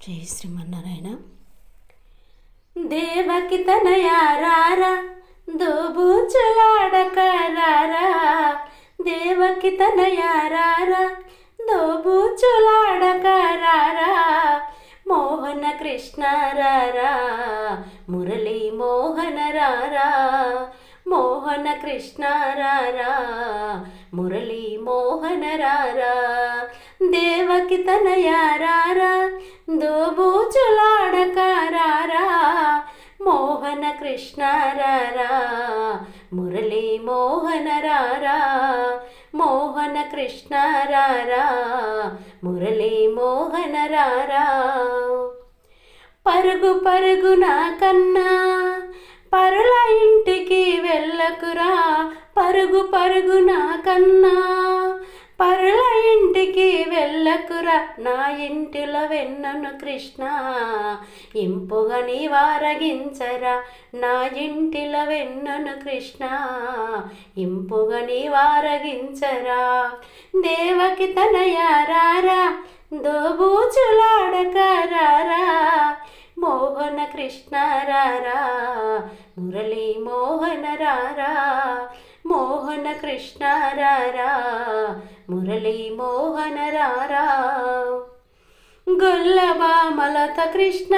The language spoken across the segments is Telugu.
జై శ్రీమన్నారాయణ. దేవకి తనయారారా దోబూచులాడకరారా, దేవకి తనయారారా దోబూచులాడకరారా, మోహన కృష్ణ రారా మురళీ మోహన రారా, మోహన కృష్ణ రారా మురళీ మోహన రారా, దేవకి తనయారారా దోబూచులాడకరారా, మోహన కృష్ణ రారా మురళీ మోహన రారా, మోహన కృష్ణ రారా మురళీ మోహన రారా. పరుగు పరుగున కన్నా పరుల ఇంటికి వెళ్ళకురా, పరుగు పరుగున కన్నా పరుల ఇంటికి వెళ్ళకురా, నా ఇంటిలో వెన్నను కృష్ణ ఇంపుగా నీవారగించరా, నా ఇంటిలో వెన్నను కృష్ణ ఇంపుగా నీవారగించరా, దేవకి తనయారారా దోబూచులాడకరారా, మోహన కృష్ణ రారా మురళీ మోహన రారా, మోహన కృష్ణ రారా మురళీ మోహన రారా. గొల్లబామలత కృష్ణ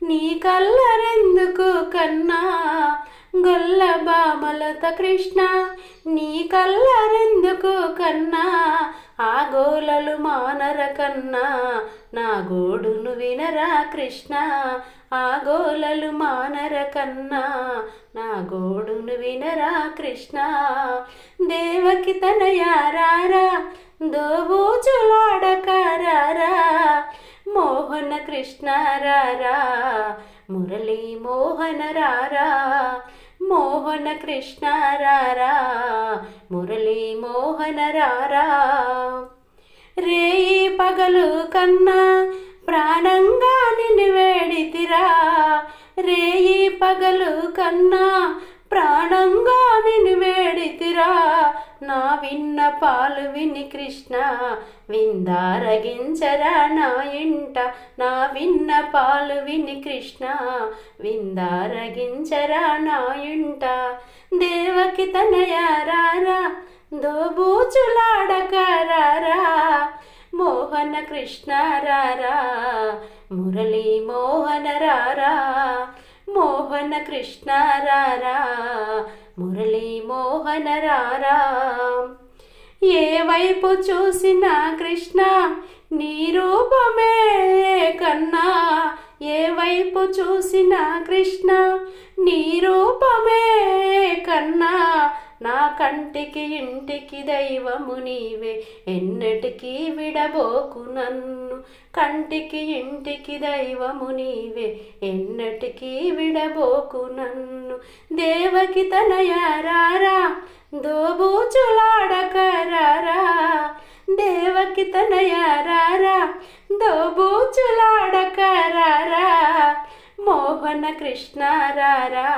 నీ కల్లరెందుకు కన్నా, గొల్లబామలత కృష్ణ నీ కల్లరెందుకు కన్నా, ఆ గోలలు మానర కన్నా నా గోడును వినరా కృష్ణ, ఆ గోలలు మానర కన్నా నా గోడును వినరా కృష్ణ, దేవకి తనయారారా దోబూచులాడకరారా, మోహన కృష్ణ రారా మురళీ మోహన రారా, మోహన కృష్ణ రారా మురళీ మోహన రారా. రేయి పగలు కన్నా ప్రాణంగా నిన్ను వేడితిరా, రేయి పగలు కన్నా ప్రాణంగా నిన్ను వేడితిరా, నా విన్న పాలు విని కృష్ణ విందారగించరా నా ఇంట, నా విన్న పాలు విని కృష్ణ విందారగించరా నా ఇంట, దేవకి తనయారారా దోబూచులాడకరారా, మోహన కృష్ణ రారా మురళీ మోహన రారా, మోహన కృష్ణ రారా మురళీ మోహన రారా. ఏ వైపు చూసినా కృష్ణ నీ రూపమే కన్నా, ఏ వైపు చూసినా కృష్ణ నీ రూపమే కన్నా, నా కంటికి ఇంటికి దైవము నీవే ఎన్నటికీ విడబోకు నన్ను, కంటికి ఇంటికి దైవము నీవే ఎన్నటికీ విడబోకు నన్ను, దేవకి తనయారారా దోబూచులాడకరారా, దేవకి తనయారారా దోబూచులాడకరారా, మోహన కృష్ణ రారా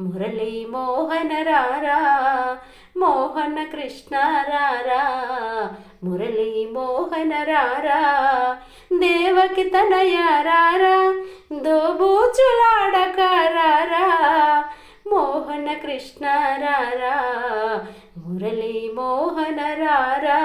మురళీ మోహన రారా, మోహన కృష్ణ రారా మురళీ మోహన రారా, దేవకి తనయారారా దోబూచులాడకరారా, మోహన కృష్ణ రారా మురళీ మోహన రారా.